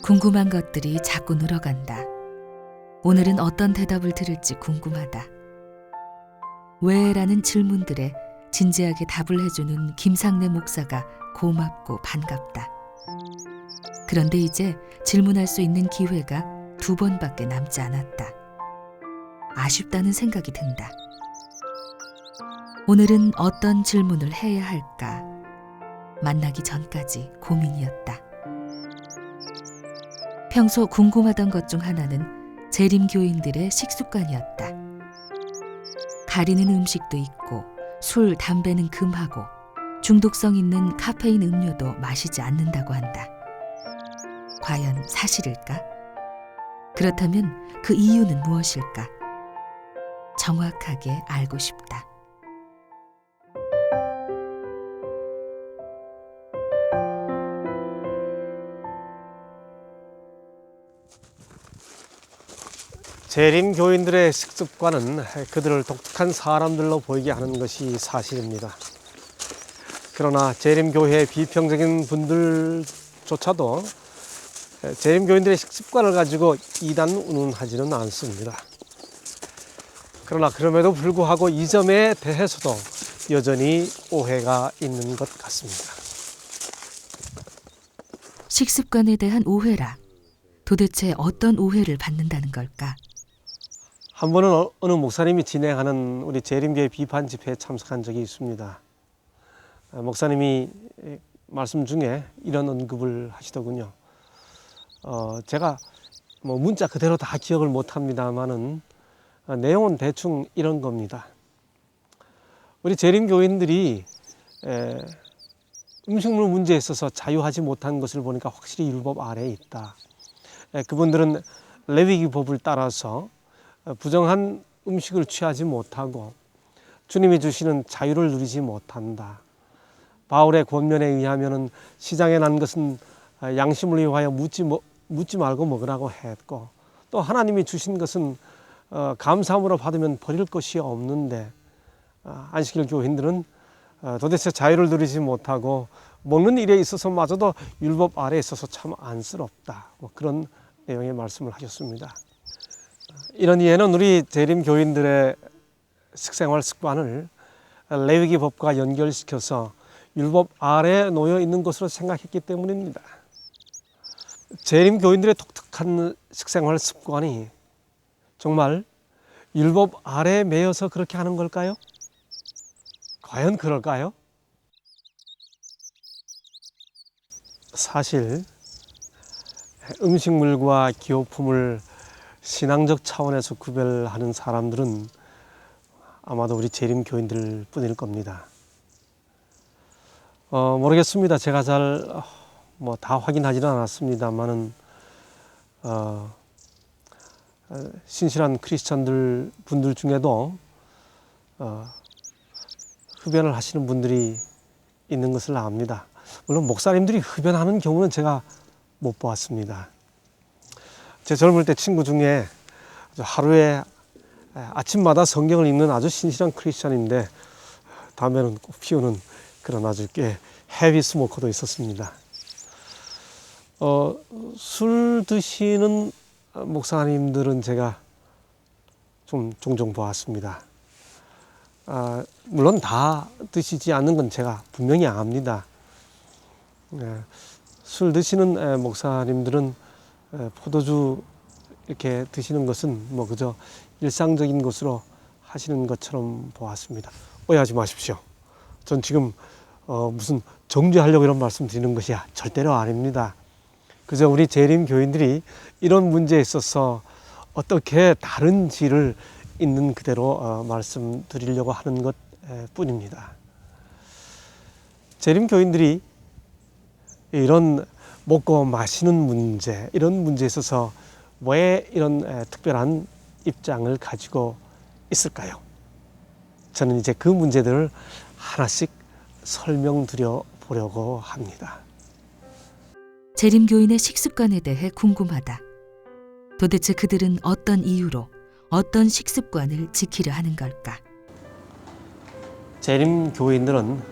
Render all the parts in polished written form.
궁금한 것들이 자꾸 늘어간다. 오늘은 어떤 대답을 들을지 궁금하다. 왜?라는 질문들에 진지하게 답을 해주는 김상래 목사가 고맙고 반갑다. 그런데 이제 질문할 수 있는 기회가 2번밖에 남지 않았다. 아쉽다는 생각이 든다. 오늘은 어떤 질문을 해야 할까? 만나기 전까지 고민이었다. 평소 궁금하던 것 중 하나는 재림교인들의 식습관이었다. 가리는 음식도 있고 술, 담배는 금하고 중독성 있는 카페인 음료도 마시지 않는다고 한다. 과연 사실일까? 그렇다면 그 이유는 무엇일까? 정확하게 알고 싶다. 재림 교인들의 식습관은 그들을 독특한 사람들로 보이게 하는 것이 사실입니다. 그러나 재림 교회의 비평적인 분들조차도 재림 교인들의 식습관을 가지고 이단 운운하지는 않습니다. 그러나 그럼에도 불구하고 이 점에 대해서도 여전히 오해가 있는 것 같습니다. 식습관에 대한 오해라. 도대체 어떤 오해를 받는다는 걸까? 한 번은 어느 목사님이 진행하는 우리 재림교회 비판 집회에 참석한 적이 있습니다. 목사님이 말씀 중에 이런 언급을 하시더군요. 제가 문자 그대로 다 기억을 못합니다만은 내용은 대충 이런 겁니다. 우리 재림교인들이 음식물 문제에 있어서 자유하지 못한 것을 보니까 확실히 율법 아래에 있다. 그분들은 레위기법을 따라서 부정한 음식을 취하지 못하고 주님이 주시는 자유를 누리지 못한다. 바울의 권면에 의하면 시장에 난 것은 양심을 위하여 묻지 말고 먹으라고 했고, 또 하나님이 주신 것은 감사함으로 받으면 버릴 것이 없는데 안식일 교인들은 도대체 자유를 누리지 못하고 먹는 일에 있어서마저도 율법 아래에 있어서 참 안쓰럽다. 그런 내용의 말씀을 하셨습니다. 이런 이해는 우리 재림 교인들의 식생활 습관을 레위기법과 연결시켜서 율법 아래에 놓여 있는 것으로 생각했기 때문입니다. 재림 교인들의 독특한 식생활 습관이 정말 율법 아래에 매여서 그렇게 하는 걸까요? 과연 그럴까요? 사실 음식물과 기호품을 신앙적 차원에서 구별하는 사람들은 아마도 우리 재림 교인들 뿐일 겁니다. 모르겠습니다. 제가 잘 다 확인하지는 않았습니다만은 신실한 크리스찬들 분들 중에도 흡연을 하시는 분들이 있는 것을 압니다. 물론 목사님들이 흡연하는 경우는 제가 못 보았습니다. 제 젊을 때 친구 중에 하루에 아침마다 성경을 읽는 아주 신실한 크리스찬인데 담배는 꼭 피우는 그런 아주 꽤 헤비 스모커도 있었습니다. 술 드시는 목사님들은 제가 좀 종종 보았습니다. 물론 다 드시지 않는 건 제가 분명히 압니다. 술 드시는 목사님들은 포도주 이렇게 드시는 것은 그저 일상적인 것으로 하시는 것처럼 보았습니다. 오해하지 마십시오. 전 지금 무슨 정죄하려고 이런 말씀 드리는 것이 절대로 아닙니다. 그저 우리 재림 교인들이 이런 문제에 있어서 어떻게 다른지를 있는 그대로 말씀드리려고 하는 것 뿐입니다. 재림 교인들이 이런 먹고 마시는 문제, 이런 문제에 있어서 왜 이런 특별한 입장을 가지고 있을까요? 저는 이제 그 문제들을 하나씩 설명드려 보려고 합니다. 재림교인의 식습관에 대해 궁금하다. 도대체 그들은 어떤 이유로 어떤 식습관을 지키려 하는 걸까? 재림 교인들은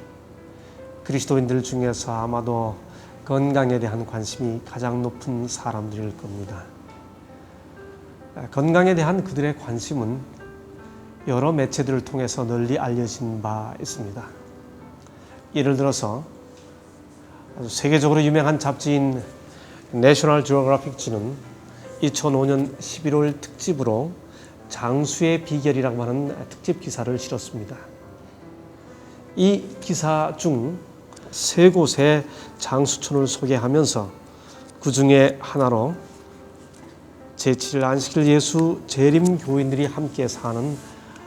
그리스도인들 중에서 아마도 건강에 대한 관심이 가장 높은 사람들일 겁니다. 건강에 대한 그들의 관심은 여러 매체들을 통해서 널리 알려진 바 있습니다. 예를 들어서 아주 세계적으로 유명한 잡지인 내셔널 지오그래픽지는 2005년 11월 특집으로 장수의 비결이라고 하는 특집 기사를 실었습니다. 이 기사 중 세 곳의 장수촌을 소개하면서 그 중에 하나로 제7일 안식일 예수 재림 교인들이 함께 사는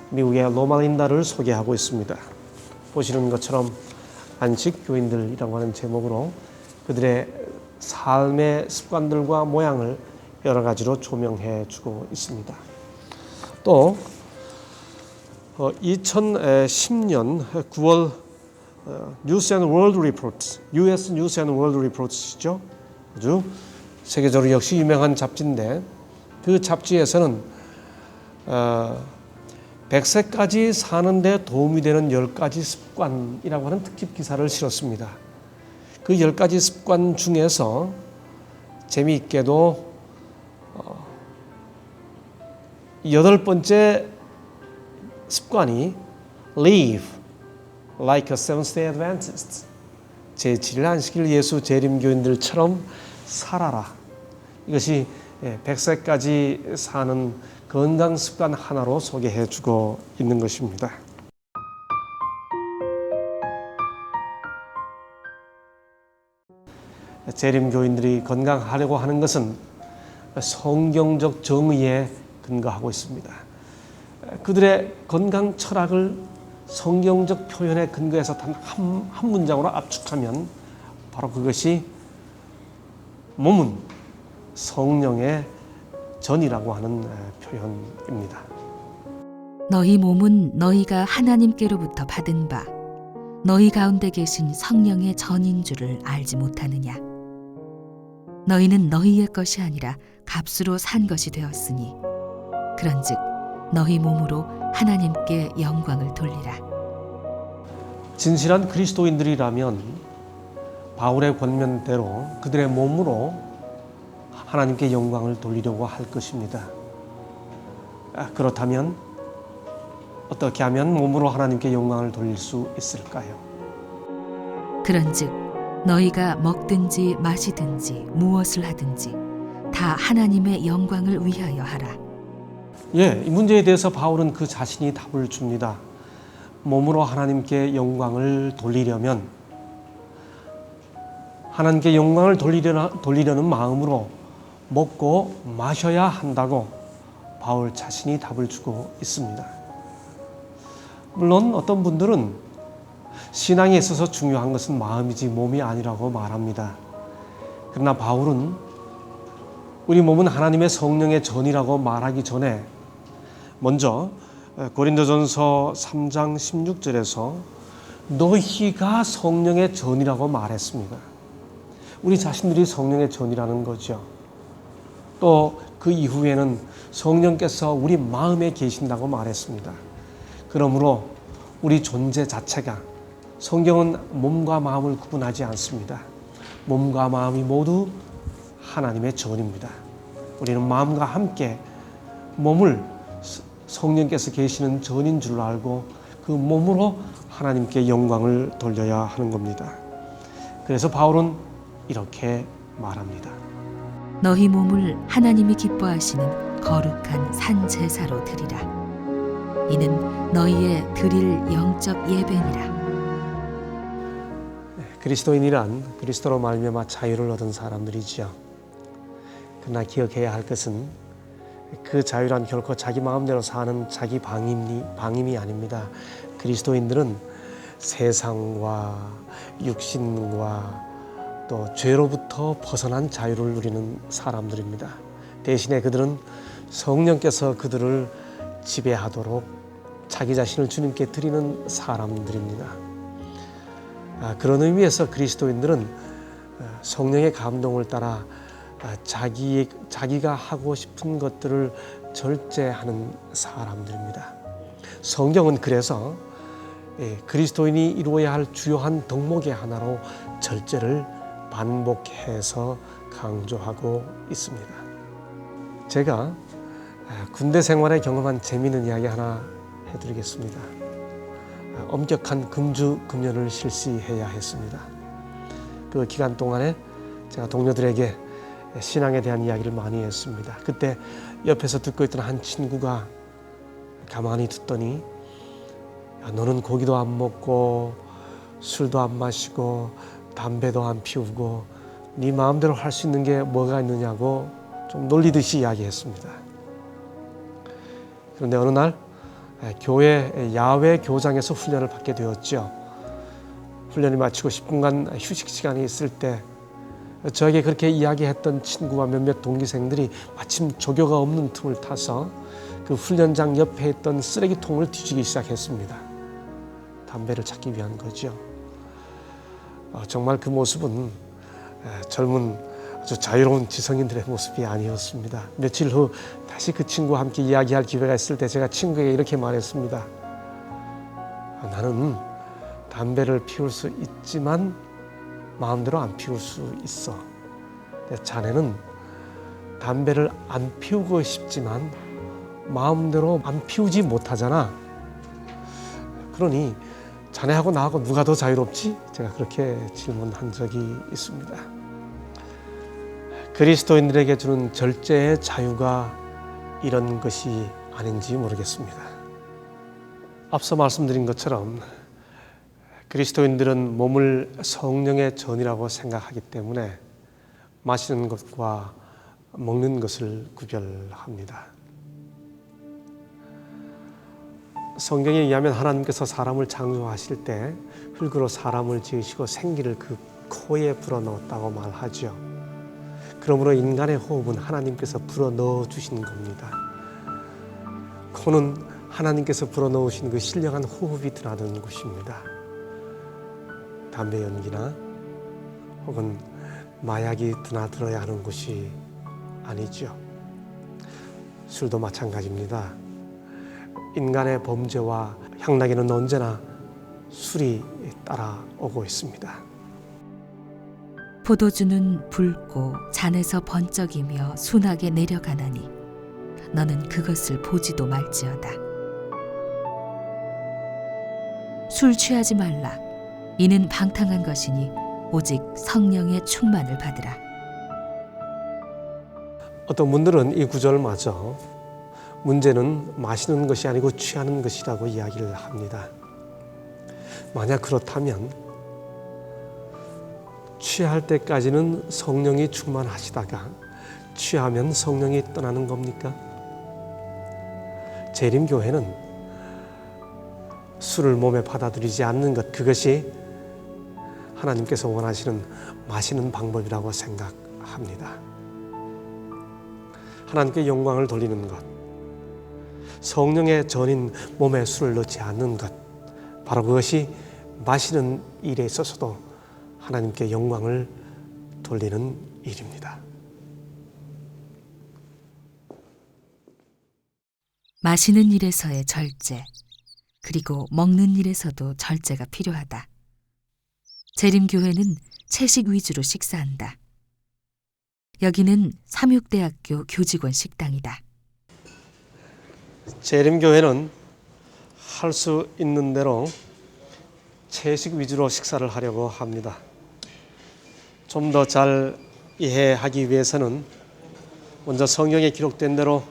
미국의 로마린다를 소개하고 있습니다. 보시는 것처럼 안식 교인들이라고 하는 제목으로 그들의 삶의 습관들과 모양을 여러 가지로 조명해 주고 있습니다. 또 2010년 9월 뉴스 앤 월드 리포트, US 뉴스 앤 월드 리포트시죠. 아주 세계적으로 역시 유명한 잡지인데 그 잡지에서는 100세까지 사는데 도움이 되는 10가지 습관이라고 하는 특집 기사를 실었습니다. 그 10가지 습관 중에서 재미있게도 8번째 습관이 Live like a Seventh-day Adventist, 제7일 안식일 예수 재림교인들처럼 살아라. 이것이 100세까지 사는 건강 습관 하나로 소개해 주고 있는 것입니다. 재림교인들이 건강하려고 하는 것은 성경적 정의에 근거하고 있습니다. 그들의 건강 철학을 성경적 표현에 근거해서 단 한 문장으로 압축하면 바로 그것이 몸은 성령의 전이라고 하는 표현입니다. 너희 몸은 너희가 하나님께로부터 받은 바 너희 가운데 계신 성령의 전인 줄을 알지 못하느냐. 너희는 너희의 것이 아니라 값으로 산 것이 되었으니 그런즉 너희 몸으로 하나님께 영광을 돌리라. 진실한 그리스도인들이라면 바울의 권면대로 그들의 몸으로 하나님께 영광을 돌리려고 할 것입니다. 그렇다면 어떻게 하면 몸으로 하나님께 영광을 돌릴 수 있을까요? 그런즉 너희가 먹든지 마시든지 무엇을 하든지 다 하나님의 영광을 위하여 하라. 이 문제에 대해서 바울은 그 자신이 답을 줍니다. 몸으로 하나님께 영광을 돌리려면 하나님께 영광을 돌리려는 마음으로 먹고 마셔야 한다고 바울 자신이 답을 주고 있습니다. 물론 어떤 분들은 신앙에 있어서 중요한 것은 마음이지 몸이 아니라고 말합니다. 그러나 바울은 우리 몸은 하나님의 성령의 전이라고 말하기 전에 먼저 고린도전서 3장 16절에서 너희가 성령의 전이라고 말했습니다. 우리 자신들이 성령의 전이라는 거죠. 또 그 이후에는 성령께서 우리 마음에 계신다고 말했습니다. 그러므로 우리 존재 자체가 성경은 몸과 마음을 구분하지 않습니다. 몸과 마음이 모두 하나님의 전입니다. 우리는 마음과 함께 몸을 성령께서 계시는 전인 줄 알고 그 몸으로 하나님께 영광을 돌려야 하는 겁니다. 그래서 바울은 이렇게 말합니다. 너희 몸을 하나님이 기뻐하시는 거룩한 산 제사로 드리라. 이는 너희의 드릴 영적 예배니라. 그리스도인이란 그리스도로 말미암아 자유를 얻은 사람들이지요. 그러나 기억해야 할 것은 그 자유란 결코 자기 마음대로 사는 자기 방임이 아닙니다. 그리스도인들은 세상과 육신과 또 죄로부터 벗어난 자유를 누리는 사람들입니다. 대신에 그들은 성령께서 그들을 지배하도록 자기 자신을 주님께 드리는 사람들입니다. 그런 의미에서 그리스도인들은 성령의 감동을 따라 자기가 하고 싶은 것들을 절제하는 사람들입니다. 성경은 그래서 그리스도인이 이루어야 할 주요한 덕목의 하나로 절제를 반복해서 강조하고 있습니다. 제가 군대 생활에 경험한 재미있는 이야기 하나 해드리겠습니다. 엄격한 금주 금연을 실시해야 했습니다. 그 기간 동안에 제가 동료들에게 신앙에 대한 이야기를 많이 했습니다. 그때 옆에서 듣고 있던 한 친구가 가만히 듣더니 야, 너는 고기도 안 먹고 술도 안 마시고 담배도 안 피우고 네 마음대로 할 수 있는 게 뭐가 있느냐고 좀 놀리듯이 이야기했습니다. 그런데 어느 날 교회 야외 교장에서 훈련을 받게 되었죠. 훈련이 마치고 10분간 휴식 시간이 있을 때 저에게 그렇게 이야기했던 친구와 몇몇 동기생들이 마침 조교가 없는 틈을 타서 그 훈련장 옆에 있던 쓰레기통을 뒤지기 시작했습니다. 담배를 찾기 위한 거죠. 정말 그 모습은 젊은 아주 자유로운 지성인들의 모습이 아니었습니다. 며칠 후 다시 그 친구와 함께 이야기할 기회가 있을 때 제가 친구에게 이렇게 말했습니다. 나는 담배를 피울 수 있지만 마음대로 안 피울 수 있어. 자네는 담배를 안 피우고 싶지만 마음대로 안 피우지 못하잖아. 그러니 자네하고 나하고 누가 더 자유롭지? 제가 그렇게 질문한 적이 있습니다. 그리스도인들에게 주는 절제의 자유가 이런 것이 아닌지 모르겠습니다. 앞서 말씀드린 것처럼 그리스도인들은 몸을 성령의 전이라고 생각하기 때문에 마시는 것과 먹는 것을 구별합니다. 성경에 의하면 하나님께서 사람을 창조하실 때 흙으로 사람을 지으시고 생기를 그 코에 불어넣었다고 말하죠. 그러므로 인간의 호흡은 하나님께서 불어넣어 주신 겁니다. 코는 하나님께서 불어넣으신 그 신령한 호흡이 드나드는 곳입니다. 담배 연기나 혹은 마약이 드나들어야 하는 곳이 아니죠. 술도 마찬가지입니다. 인간의 범죄와 향락에는 언제나 술이 따라오고 있습니다. 포도주는 붉고 잔에서 번쩍이며 순하게 내려가나니 너는 그것을 보지도 말지어다. 술 취하지 말라. 이는 방탕한 것이니 오직 성령의 충만을 받으라. 어떤 분들은 이 구절마저 문제는 마시는 것이 아니고 취하는 것이라고 이야기를 합니다. 만약 그렇다면 취할 때까지는 성령이 충만하시다가 취하면 성령이 떠나는 겁니까? 재림교회는 술을 몸에 받아들이지 않는 것, 그것이 하나님께서 원하시는 마시는 방법이라고 생각합니다. 하나님께 영광을 돌리는 것, 성령의 전인 몸에 술을 넣지 않는 것, 바로 그것이 마시는 일에 있어서도 하나님께 영광을 돌리는 일입니다. 마시는 일에서의 절제, 그리고 먹는 일에서도 절제가 필요하다. 재림교회는 채식 위주로 식사한다. 여기는 삼육대학교 교직원 식당이다. 재림교회는 할 수 있는 대로 채식 위주로 식사를 하려고 합니다. 좀 더 잘 이해하기 위해서는 먼저 성경에 기록된 대로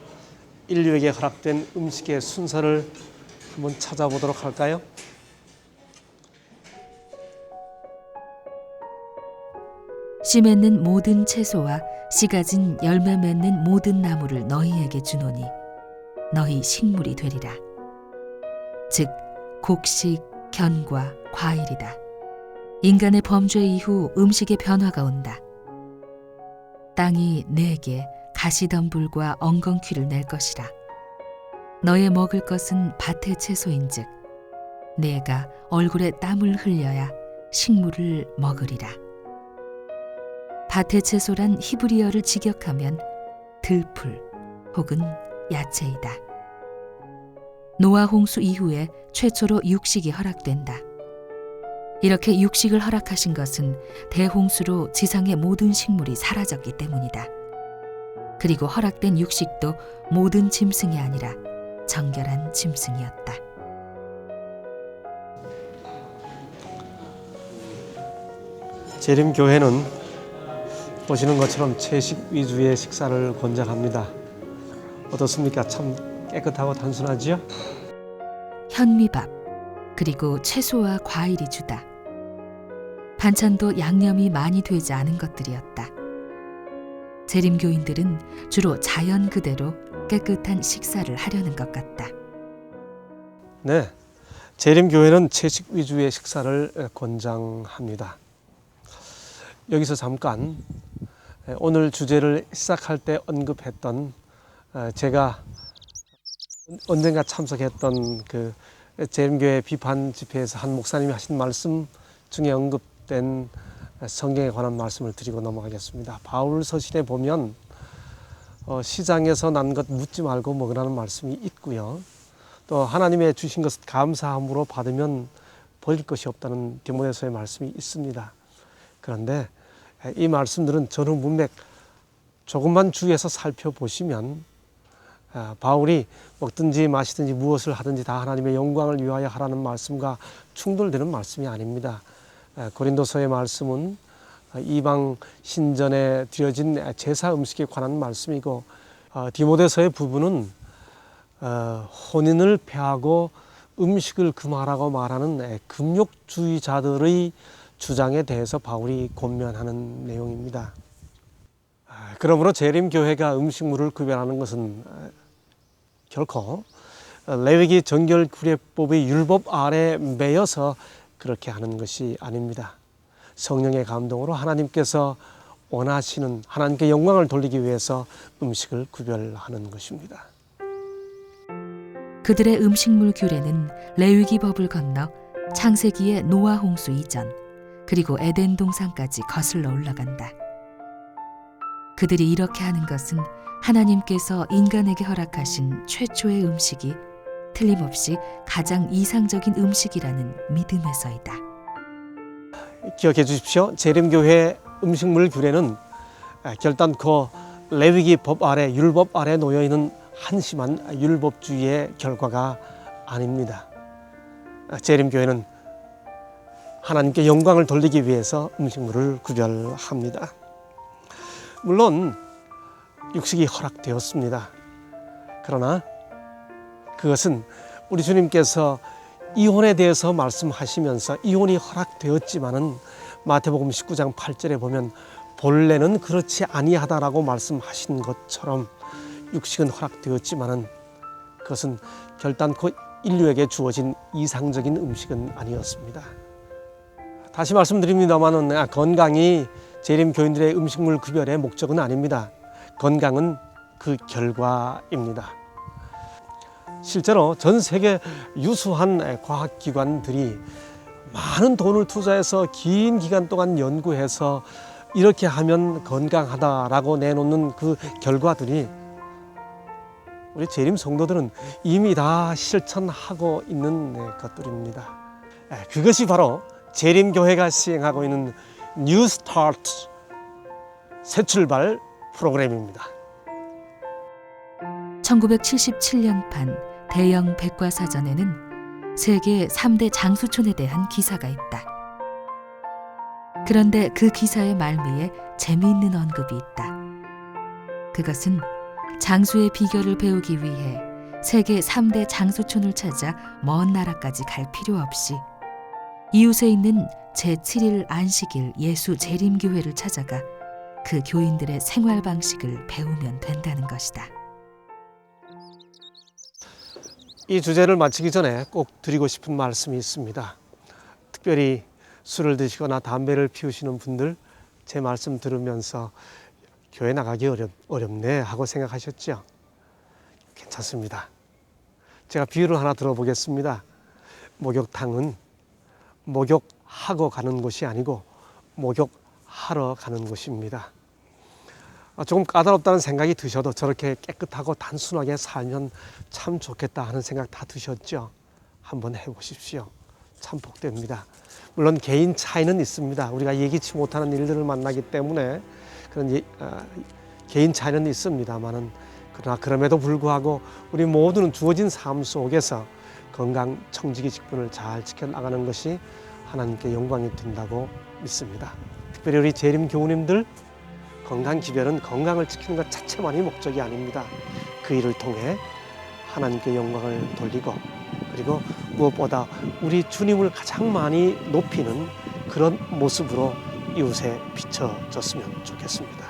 인류에게 허락된 음식의 순서를 한번 찾아보도록 할까요? 씨 맺는 모든 채소와 씨 가진 열매 맺는 모든 나무를 너희에게 주노니 너희 식물이 되리라. 즉 곡식, 견과, 과일이다. 인간의 범죄 이후 음식의 변화가 온다. 땅이 내게 가시덤불과 엉겅퀴를 낼 것이라. 너의 먹을 것은 밭의 채소인즉 내가 얼굴에 땀을 흘려야 식물을 먹으리라. 밭의 채소란 히브리어를 직역하면 들풀 혹은 야채이다. 노아 홍수 이후에 최초로 육식이 허락된다. 이렇게 육식을 허락하신 것은 대홍수로 지상의 모든 식물이 사라졌기 때문이다. 그리고 허락된 육식도 모든 짐승이 아니라 정결한 짐승이었다. 재림교회는 보시는 것처럼 채식 위주의 식사를 권장합니다. 어떻습니까? 참 깨끗하고 단순하지요? 현미밥, 그리고 채소와 과일이 주다. 반찬도 양념이 많이 되지 않은 것들이었다. 재림교인들은 주로 자연 그대로 깨끗한 식사를 하려는 것 같다. 네, 재림교회는 채식 위주의 식사를 권장합니다. 여기서 잠깐 오늘 주제를 시작할 때 언급했던 제가 언젠가 참석했던 그 재림교회 비판 집회에서 한 목사님이 하신 말씀 중에 언급된 성경에 관한 말씀을 드리고 넘어가겠습니다. 바울 서신에 보면 시장에서 난 것 묻지 말고 먹으라는 말씀이 있고요. 또 하나님의 주신 것을 감사함으로 받으면 버릴 것이 없다는 디모데서의 말씀이 있습니다. 그런데 이 말씀들은 전후 문맥 조금만 주의해서 살펴보시면 바울이 먹든지 마시든지 무엇을 하든지 다 하나님의 영광을 위하여 하라는 말씀과 충돌되는 말씀이 아닙니다. 고린도서의 말씀은 이방 신전에 드려진 제사 음식에 관한 말씀이고, 디모데서의 부분은 혼인을 폐하고 음식을 금하라고 말하는 금욕주의자들의 주장에 대해서 바울이 권면하는 내용입니다. 그러므로 재림교회가 음식물을 구별하는 것은 결코 레위기 정결구례법의 율법 아래 매여서 그렇게 하는 것이 아닙니다. 성령의 감동으로 하나님께서 원하시는, 하나님께 영광을 돌리기 위해서 음식을 구별하는 것입니다. 그들의 음식물 규례는 레위기법을 건너 창세기의 노아 홍수 이전, 그리고 에덴 동산까지 거슬러 올라간다. 그들이 이렇게 하는 것은 하나님께서 인간에게 허락하신 최초의 음식이 틀림없이 가장 이상적인 음식이라는 믿음에서이다. 기억해 주십시오. 재림교회 음식물 규례는 결단코 레위기 법 아래, 율법 아래 놓여 있는 한심한 율법주의의 결과가 아닙니다. 재림교회는 하나님께 영광을 돌리기 위해서 음식물을 구별합니다. 물론 육식이 허락되었습니다. 그러나 그것은 우리 주님께서 이혼에 대해서 말씀하시면서 이혼이 허락되었지만은 마태복음 19장 8절에 보면 본래는 그렇지 아니하다라고 말씀하신 것처럼 육식은 허락되었지만은 그것은 결단코 인류에게 주어진 이상적인 음식은 아니었습니다. 다시 말씀드립니다만은 건강이 재림교인들의 음식물 구별의 목적은 아닙니다. 건강은 그 결과입니다. 실제로 전 세계 유수한 과학기관들이 많은 돈을 투자해서 긴 기간 동안 연구해서 이렇게 하면 건강하다라고 내놓는 그 결과들이 우리 재림 성도들은 이미 다 실천하고 있는 것들입니다. 그것이 바로 재림교회가 시행하고 있는 뉴 스타트 새 출발 프로그램입니다. 1977년판 대형 백과사전에는 세계 3대 장수촌에 대한 기사가 있다. 그런데 그 기사의 말미에 재미있는 언급이 있다. 그것은 장수의 비결을 배우기 위해 세계 3대 장수촌을 찾아 먼 나라까지 갈 필요 없이 이웃에 있는 제7일 안식일 예수 재림교회를 찾아가 그 교인들의 생활 방식을 배우면 된다는 것이다. 이 주제를 마치기 전에 꼭 드리고 싶은 말씀이 있습니다. 특별히 술을 드시거나 담배를 피우시는 분들, 제 말씀 들으면서 교회 나가기 어렵네 하고 생각하셨죠? 괜찮습니다. 제가 비유를 하나 들어보겠습니다. 목욕탕은 목욕하고 가는 곳이 아니고 목욕하러 가는 곳입니다. 조금 까다롭다는 생각이 드셔도 저렇게 깨끗하고 단순하게 살면 참 좋겠다 하는 생각 다 드셨죠? 한번 해보십시오. 참 복됩니다. 물론 개인 차이는 있습니다. 우리가 예기치 못하는 일들을 만나기 때문에 그런 개인 차이는 있습니다만은, 그러나 그럼에도 불구하고 우리 모두는 주어진 삶 속에서 건강 청지기 직분을 잘 지켜나가는 것이 하나님께 영광이 된다고 믿습니다. 특별히 우리 재림 교우님들, 건강 기별은 건강을 지키는 것 자체만이 목적이 아닙니다. 그 일을 통해 하나님께 영광을 돌리고, 그리고 무엇보다 우리 주님을 가장 많이 높이는 그런 모습으로 이웃에 비춰졌으면 좋겠습니다.